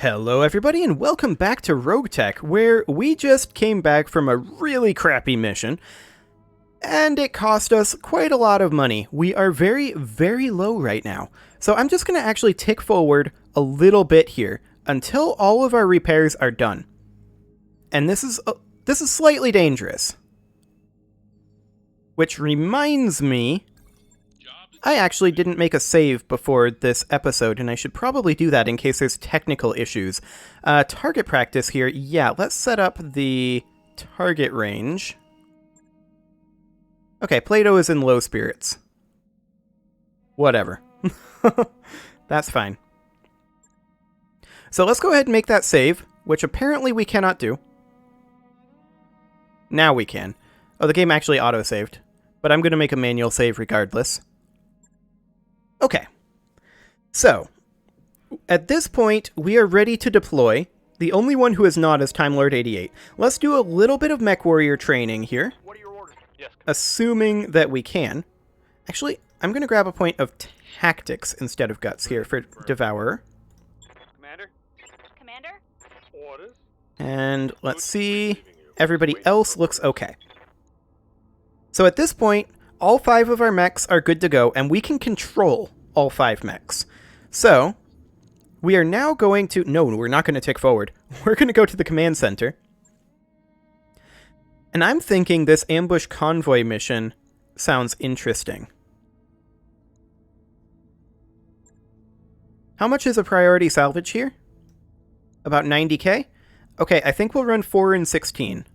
Hello everybody and welcome back to RogueTech, where we just came back from a really crappy mission, and it cost us quite a lot of money. We are very, very low right now. So I'm just going to actually tick forward a little bit here until all of our repairs are done. And this is slightly dangerous. Which reminds me, I actually didn't make a save before this episode, and I should probably do that in case there's technical issues. Target practice here. Yeah, let's set up the target range. Okay, Plato is in low spirits. Whatever. That's fine. So let's go ahead and make that save, which apparently we cannot do. Now we can. Oh, the game actually auto-saved, but I'm going to make a manual save regardless. Okay, so, at this point, we are ready to deploy. The only one who is not is Time Lord 88. Let's do a little bit of Mech Warrior training here. What are your orders? Yes. Assuming that we can. Actually, I'm going to grab a point of Tactics instead of Guts here for Devourer. Commander? Commander? Orders? And let's see. Everybody else looks okay. So at this point, all 5 of our mechs are good to go, and we can control all 5 mechs. So, we are now going to... No, we're not going to tick forward. We're going to go to the command center. And I'm thinking this ambush convoy mission sounds interesting. How much is a priority salvage here? About 90k? Okay, I think we'll run 4 and 16.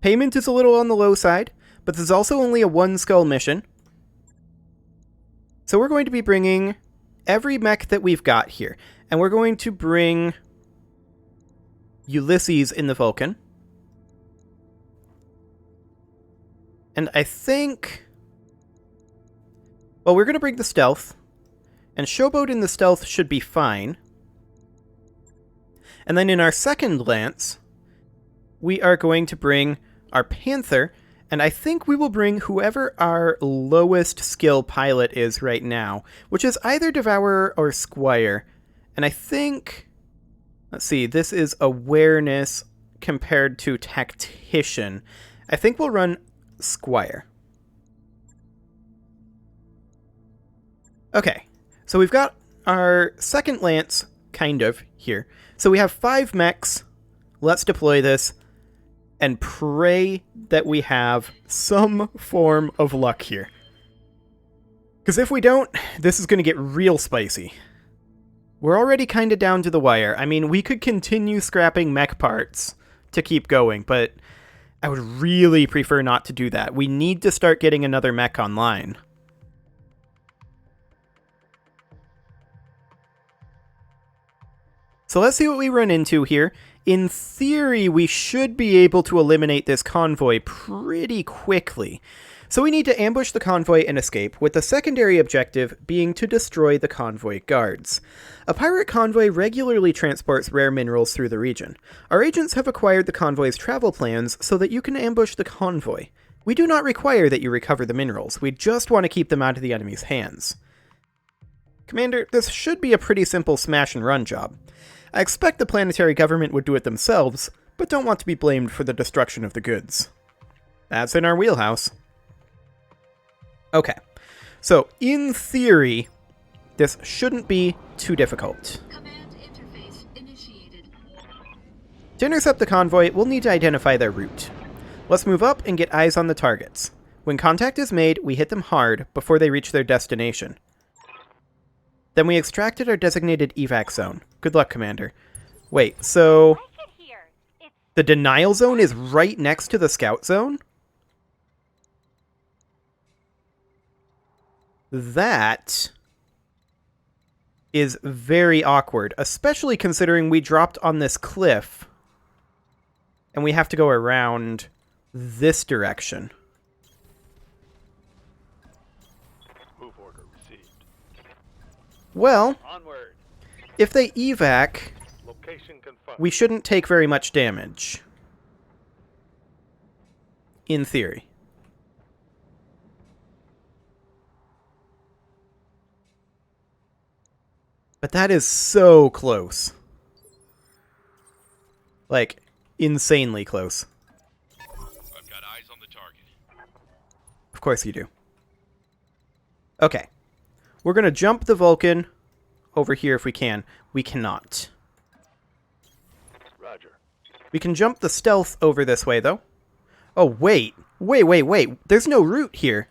Payment is a little on the low side, but this is also only a 1 skull mission. So we're going to be bringing every mech that we've got here. And we're going to bring Ulysses in the Vulcan. And I think... Well, we're going to bring the Stealth. And Showboat in the Stealth should be fine. And then in our second Lance, we are going to bring our Panther. And I think we will bring whoever our lowest skill pilot is right now, which is either Devourer or Squire. And I think... Let's see, this is Awareness compared to Tactician. I think we'll run Squire. Okay, so we've got our second Lance, kind of, here. So we have 5 mechs. Let's deploy this. And pray that we have some form of luck here. Because if we don't, this is going to get real spicy. We're already kind of down to the wire. I mean, we could continue scrapping mech parts to keep going, but I would really prefer not to do that. We need to start getting another mech online. So let's see what we run into here. In theory, we should be able to eliminate this convoy pretty quickly. So we need to ambush the convoy and escape, with the secondary objective being to destroy the convoy guards. A pirate convoy regularly transports rare minerals through the region. Our agents have acquired the convoy's travel plans so that you can ambush the convoy. We do not require that you recover the minerals, we just want to keep them out of the enemy's hands. Commander, this should be a pretty simple smash and run job. I expect the planetary government would do it themselves, but don't want to be blamed for the destruction of the goods. That's in our wheelhouse. Okay, so in theory, this shouldn't be too difficult. Command interface initiated. To intercept the convoy, we'll need to identify their route. Let's move up and get eyes on the targets. When contact is made, we hit them hard before they reach their destination. Then we extracted our designated evac zone. Good luck, Commander. Wait, so... the denial zone is right next to the scout zone? That is very awkward, especially considering we dropped on this cliff and we have to go around this direction. Well, Onward. If they evac, Location confirmed. we shouldn't take very much damage. In theory. But that is so close. Like, insanely close. I've got eyes on the target. Of course you do. Okay. We're going to jump the Vulcan over here if we can. We cannot. Roger. We can jump the stealth over this way, though. Oh, wait. Wait. There's no route here.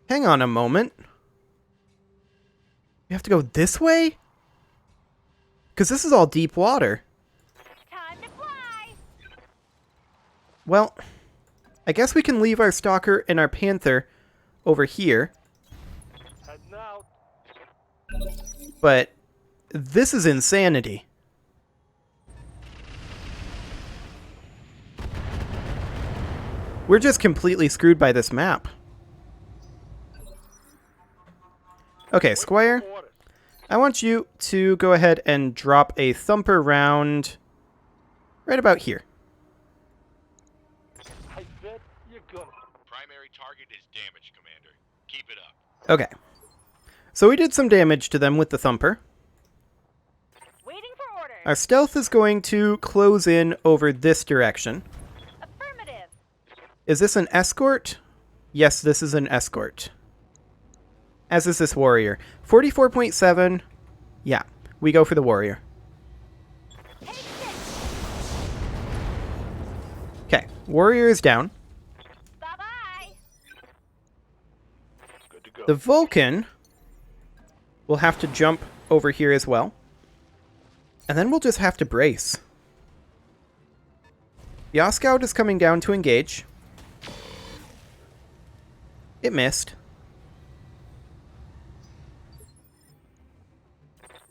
Hang on a moment. We have to go this way? Because this is all deep water. Time to fly! Well, I guess we can leave our Stalker and our Panther over here. Heading out. But this is insanity. We're just completely screwed by this map. Okay, Squire, Orders. I want you to go ahead and drop a thumper round right about here. I bet you're gonna. Primary target is damaged, Commander. Keep it up. Okay. So we did some damage to them with the thumper. Waiting for orders. Our stealth is going to close in over this direction. Affirmative. Is this an escort? Yes, this is an escort. As is this warrior. 44.7. Yeah, we go for the warrior. Take this. Okay, warrior is down. Bye-bye. Good to go. The Vulcan will have to jump over here as well. And then we'll just have to brace. The Oscout is coming down to engage. It missed.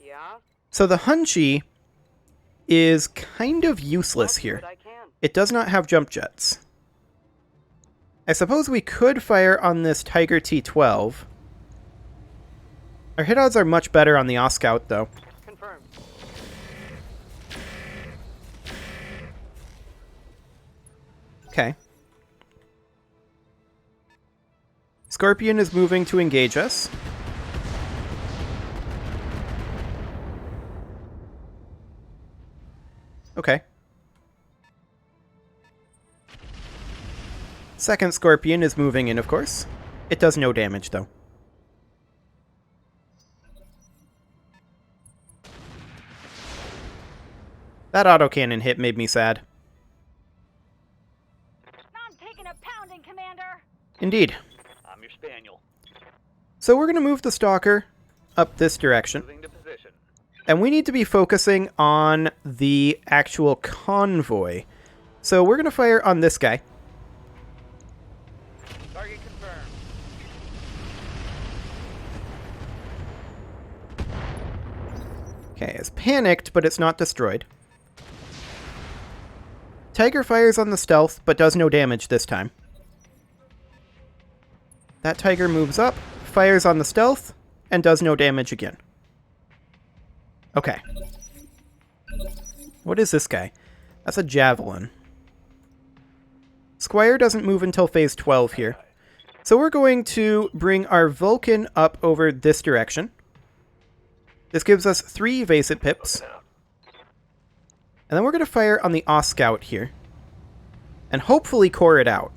Yeah, So the Hunchy is kind of useless here. but I can. It does not have jump jets. I suppose we could fire on this Tiger T-12. Our hit odds are much better on the Oscout, though. Confirmed. Okay. Scorpion is moving to engage us. Okay. Second Scorpion is moving in, of course. It does no damage, though. That autocannon hit made me sad. I'm taking a pounding, Commander. Indeed. I'm your spaniel. So we're going to move the Stalker up this direction. Moving to position. And we need to be focusing on the actual convoy. So we're going to fire on this guy. Target confirmed. Okay, it's panicked, but it's not destroyed. Tiger fires on the stealth, but does no damage this time. That Tiger moves up, fires on the stealth, and does no damage again. Okay. What is this guy? That's a Javelin. Squire doesn't move until phase 12 here. So we're going to bring our Vulcan up over this direction. This gives us 3 evasive pips. And then we're going to fire on the Oscout here. And hopefully core it out.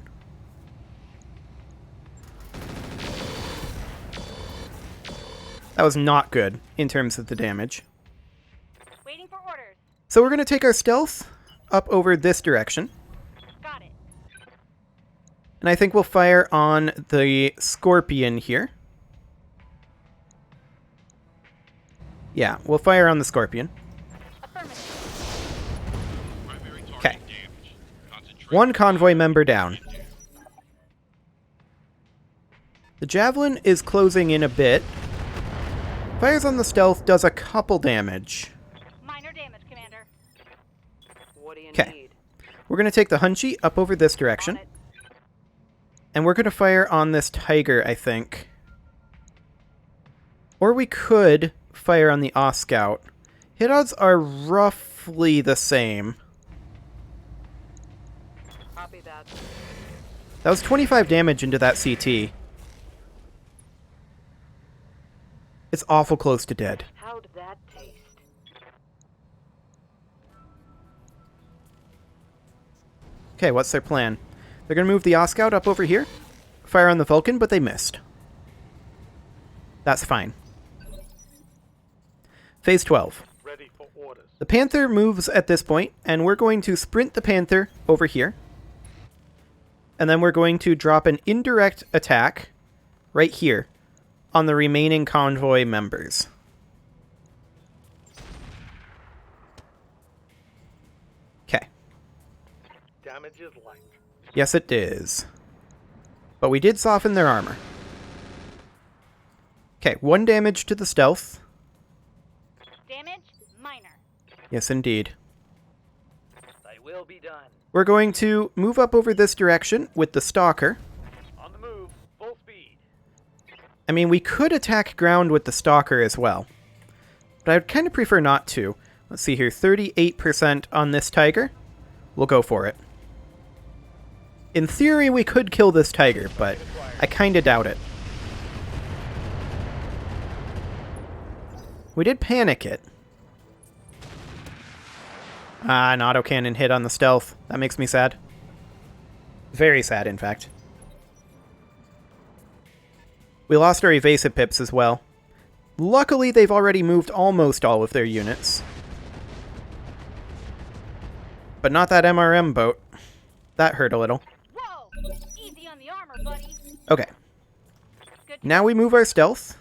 That was not good in terms of the damage. Waiting for orders. So we're going to take our stealth up over this direction. Got it. And I think we'll fire on the Scorpion here. Yeah, we'll fire on the Scorpion. Affirmative. Primary target Okay. damaged. Concentrate. One convoy member down. The Javelin is closing in a bit. Fires on the stealth, does a couple damage. Minor damage, Commander. What do you 'Kay. need? We're going to take the Hunchy up over this On direction. it. And we're going to fire on this Tiger, I think. Or we could fire on the Oscout. Hit odds are roughly the same. Copy that. That was 25 damage into that CT. It's awful close to dead. How did that taste? Okay, what's their plan? They're going to move the Oscout up over here, fire on the Vulcan, but they missed. That's fine. Phase 12. Ready for orders. The Panther moves at this point, and we're going to sprint the Panther over here. And then we're going to drop an indirect attack right here on the remaining convoy members. Okay. Damage is light. Yes, it is. But we did soften their armor. Okay, 1 damage to the stealth. Damage minor. Yes, indeed. They will be done. We're going to move up over this direction with the Stalker. On the move, full speed. I mean, we could attack ground with the Stalker as well. But I would kind of prefer not to. Let's see here, 38% on this Tiger. We'll go for it. In theory, we could kill this Tiger, but I kind of doubt it. We did panic it. Ah, an autocannon hit on the stealth. That makes me sad. Very sad, in fact. We lost our evasive pips as well. Luckily, they've already moved almost all of their units. But not that MRM boat. That hurt a little. Whoa! Easy on the armor, buddy. Okay. Good. Now we move our stealth.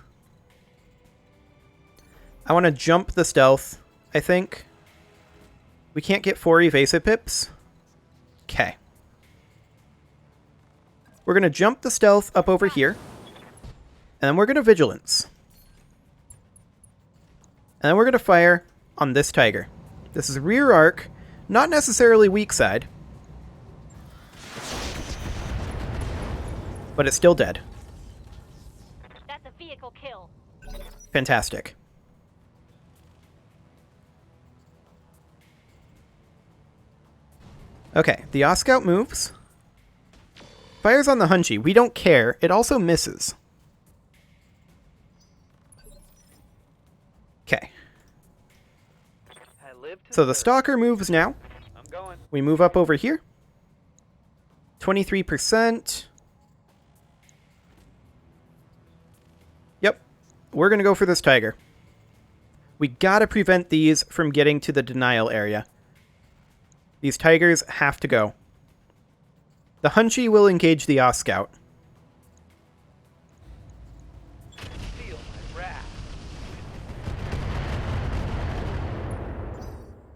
I want to jump the stealth, I think. We can't get 4 evasive pips. Okay. We're going to jump the stealth up over here. And then we're going to vigilance. And then we're going to fire on this Tiger. This is rear arc, not necessarily weak side. But it's still dead. That's a vehicle kill. Fantastic. Okay, the Oscout moves. Fires on the Hunchy. We don't care. It also misses. Okay. I live to So the serve. Stalker moves now. I'm going. We move up over here. 23%. Yep. We're going to go for this Tiger. We gotta prevent these from getting to the denial area. These Tigers have to go. The Hunchy will engage the Oscout. Feel my wrath.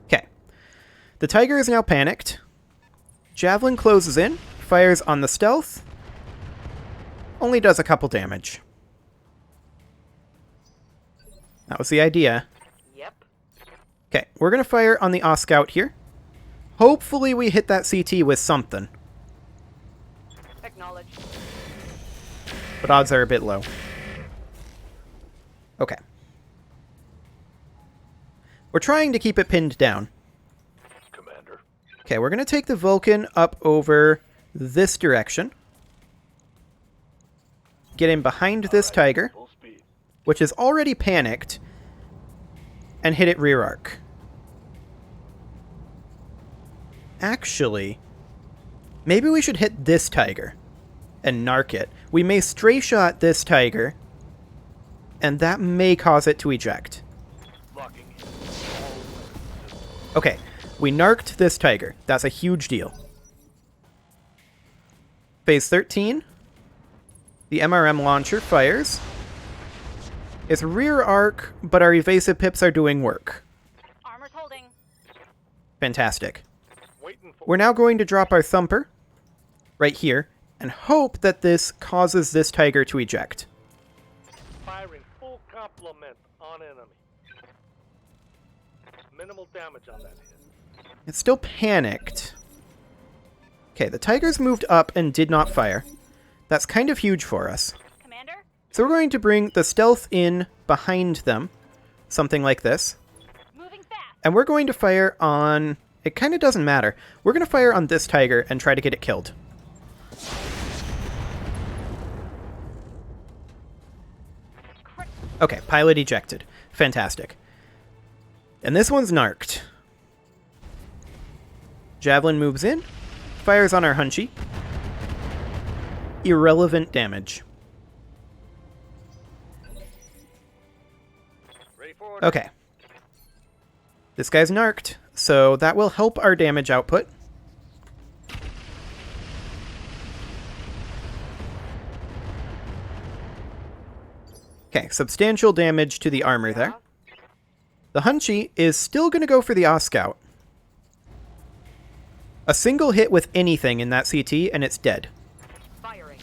Okay. The Tiger is now panicked. Javelin closes in, fires on the stealth. Only does a couple damage. That was the idea. Yep. Okay, we're going to fire on the Oscout here. Hopefully we hit that CT with something, Acknowledge. but odds are a bit low. Okay. We're trying to keep it pinned down. Commander. Okay, we're going to take the Vulcan up over this direction. Get in behind this Tiger, Full speed. which is already panicked, and hit it rear arc. Actually, maybe we should hit this Tiger and narc it. We may stray shot this Tiger, and that may cause it to eject. Locking in. Okay, we narked this Tiger. That's a huge deal. Phase 13. The MRM launcher fires. It's rear arc, but our evasive pips are doing work. Armor's holding. Fantastic. Waiting for We're now going to drop our Thumper right here and hope that this causes this Tiger to eject. firing full complement on enemy. Minimal damage on that hit. It's still panicked. Okay, the Tiger's moved up and did not fire. That's kind of huge for us. Commander? So we're going to bring the stealth in behind them, something like this. Moving fast. And we're going to fire on... It kind of doesn't matter. We're going to fire on this Tiger and try to get it killed. Okay, pilot ejected. Fantastic. And this one's narked. Javelin moves in, fires on our Hunchy. Irrelevant damage. Ready for Okay. This guy's narked, so that will help our damage output. Okay, substantial damage to the armor there. The Hunchy is still going to go for the Oscout. A single hit with anything in that CT and it's dead. Firing.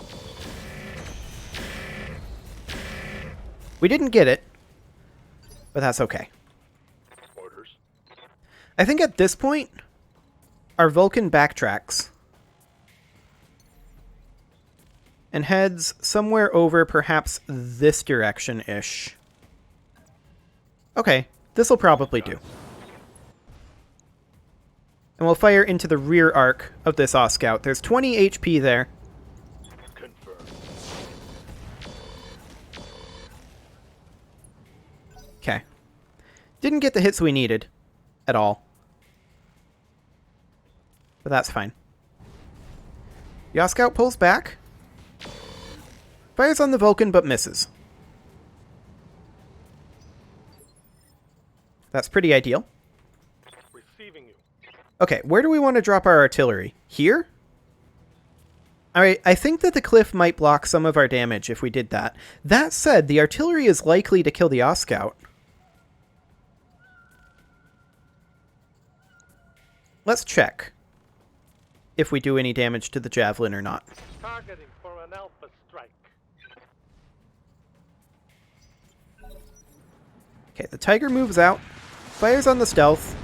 We didn't get it, but that's okay. Orders. I think at this point, our Vulcan backtracks and heads somewhere over perhaps this direction-ish. Okay, this'll probably do. And we'll fire into the rear arc of this Oscout. There's 20 HP there. Confirmed. Okay. Didn't get the hits we needed. At all. But that's fine. The Oscout pulls back. Fires on the Vulcan, but misses. That's pretty ideal. Receiving you. Okay, where do we want to drop our artillery? Here? Alright, I think that the cliff might block some of our damage if we did that. That said, the artillery is likely to kill the Oscout. Let's check if we do any damage to the Javelin or not. Targeting for an alpha strike. Okay, the Tiger moves out, fires on the stealth,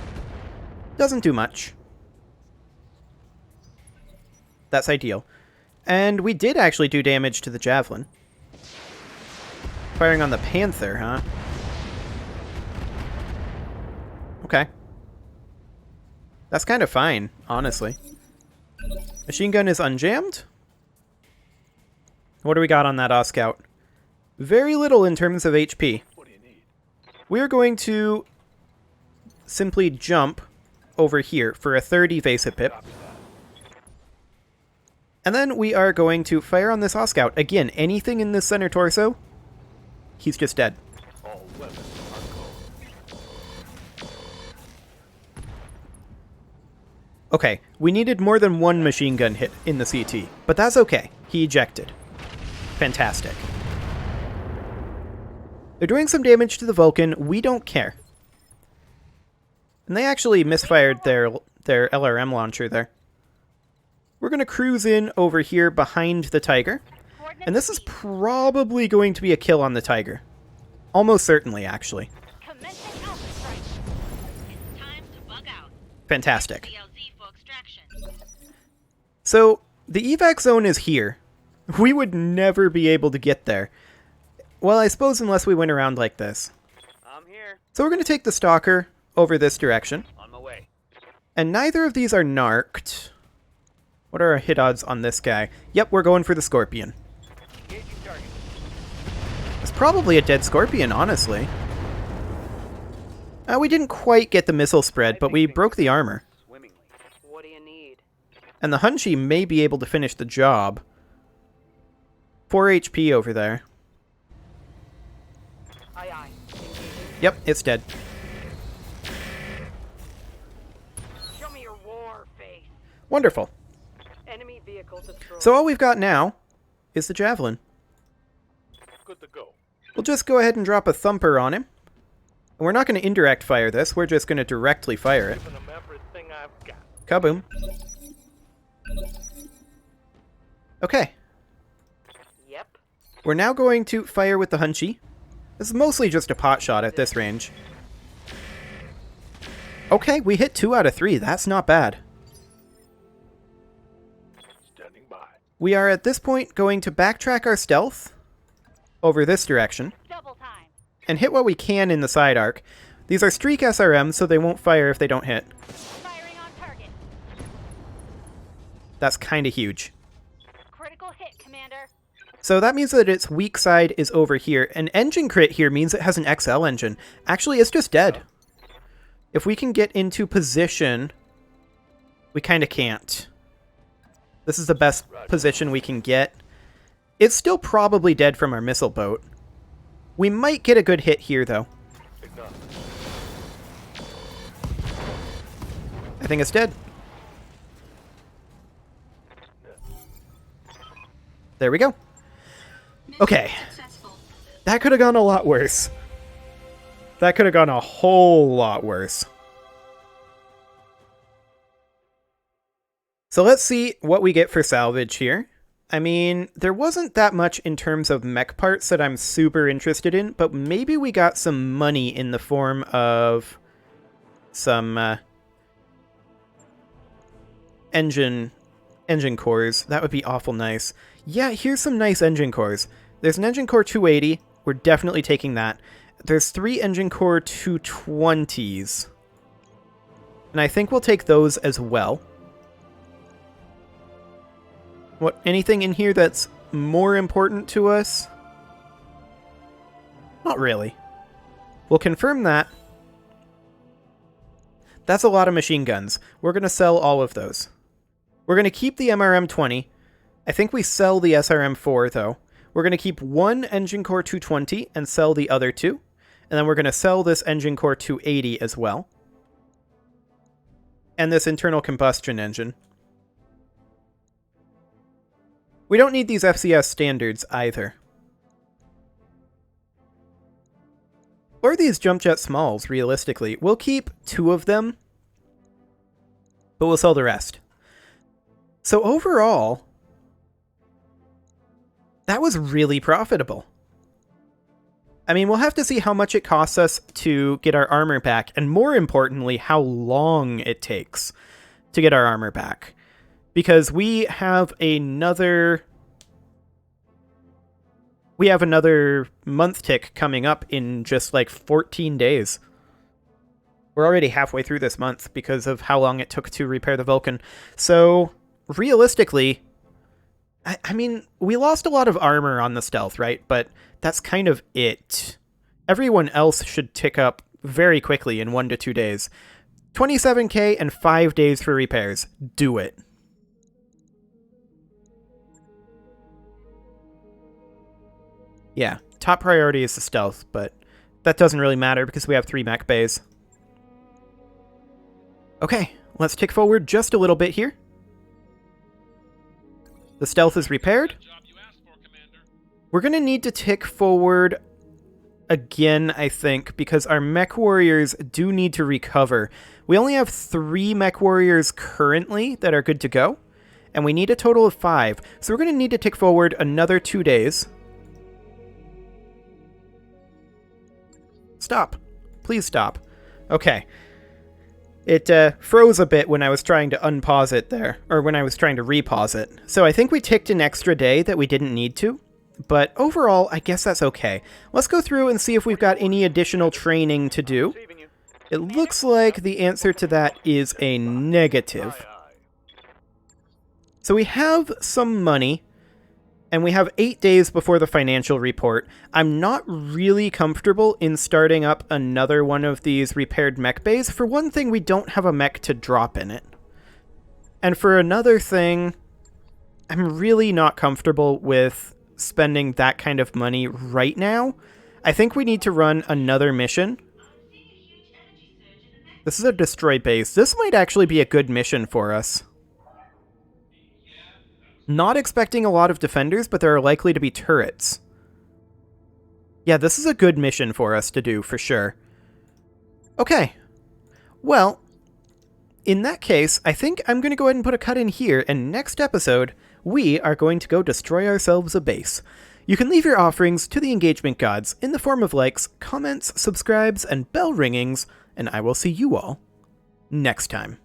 doesn't do much. That's ideal. And we did actually do damage to the Javelin. Firing on the Panther, huh? Okay. That's kind of fine, honestly. Machine gun is unjammed. What do we got on that Oscout? Very little in terms of HP. What do you need? We're going to simply jump over here for a third evasive pip. Copy that. And then we are going to fire on this Oscout. Again, anything in this center torso, he's just dead. All weapons are cold. Okay, we needed more than one machine gun hit in the CT, but that's okay. He ejected. Fantastic. They're doing some damage to the Vulcan. We don't care. And they actually misfired their LRM launcher there. We're going to cruise in over here behind the Tiger. And this is probably going to be a kill on the Tiger. Almost certainly, actually. Commencing alpha strike. It's time to bug out. Fantastic. CLZ for extraction. So, the evac zone is here. We would never be able to get there. Well, I suppose unless we went around like this. I'm here. So we're going to take the Stalker over this direction. On my way. And neither of these are narked. What are our hit odds on this guy? Yep, we're going for the Scorpion. Engaging target. It's probably a dead Scorpion, honestly. We didn't quite get the missile spread, but we broke the armor. Swimmingly. What do you need? And the Hunchy may be able to finish the job. 4 HP over there. Aye aye. Engaging. Yep, it's dead. Show me your war face. Wonderful. Enemy vehicle destroyed. So all we've got now is the Javelin. Good to go. We'll just go ahead and drop a thumper on him. And we're not going to indirect fire this, we're just going to directly fire it. Giving them everything I've got. Kaboom. Okay, Yep. we're now going to fire with the Hunchy. This is mostly just a pot shot at this range. Okay, we hit 2 out of 3, that's not bad. Standing by. We are at this point going to backtrack our stealth over this direction Double time. and hit what we can in the side arc. These are streak SRMs, so they won't fire if they don't hit. Firing on target. That's kind of huge. Critical hit, Commander. So that means that its weak side is over here. An engine crit here means it has an XL engine. Actually, it's just dead. If we can get into position, we kind of can't. This is the best position we can get. It's still probably dead from our missile boat. We might get a good hit here, though. Enough. I think it's dead. There we go. Okay. That could have gone a lot worse. That could have gone a whole lot worse. So let's see what we get for salvage here. I mean, there wasn't that much in terms of mech parts that I'm super interested in, but maybe we got some money in the form of some engine cores. That would be awful nice. Yeah, here's some nice engine cores. There's an engine core 280. We're definitely taking that. There's 3 engine core 220s. And I think we'll take those as well. What, anything in here that's more important to us? Not really. We'll confirm that. That's a lot of machine guns. We're going to sell all of those. We're going to keep the MRM-20. I think we sell the SRM-4, though. We're going to keep 1 engine core 220 and sell the other 2. And then we're going to sell this engine core 280 as well. And this internal combustion engine. We don't need these FCS standards either. Or these jump jet smalls, realistically. We'll keep 2 of them, but we'll sell the rest. So overall, that was really profitable. I mean, we'll have to see how much it costs us to get our armor back, and more importantly, how long it takes to get our armor back. Because we have another month tick coming up in just like 14 days. We're already halfway through this month because of how long it took to repair the Vulcan. So, realistically, I mean, we lost a lot of armor on the stealth, right? But that's kind of it. Everyone else should tick up very quickly in 1 to 2 days. 27k and 5 days for repairs. Do it. Yeah, top priority is the stealth, but that doesn't really matter because we have 3 mech bays. Okay, let's tick forward just a little bit here. The stealth is repaired. We're going to need to tick forward again, I think, because our mech warriors do need to recover. We only have 3 mech warriors currently that are good to go, and we need a total of 5. So we're going to need to tick forward another 2 days. Stop. Please stop. Okay. It froze a bit when I was trying to unpause it there, or when I was trying to repause it. So I think we ticked an extra day that we didn't need to, but overall, I guess that's okay. Let's go through and see if we've got any additional training to do. It looks like the answer to that is a negative. So we have some money, and we have 8 days before the financial report. I'm not really comfortable in starting up another one of these repaired mech bays. For one thing, we don't have a mech to drop in it. And for another thing, I'm really not comfortable with spending that kind of money right now. I think we need to run another mission. This is a destroy base. This might actually be a good mission for us. Not expecting a lot of defenders, but there are likely to be turrets. Yeah, this is a good mission for us to do, for sure. Okay. Well, in that case, I think I'm going to go ahead and put a cut in here, and next episode, we are going to go destroy ourselves a base. You can leave your offerings to the engagement gods in the form of likes, comments, subscribes, and bell ringings, and I will see you all next time.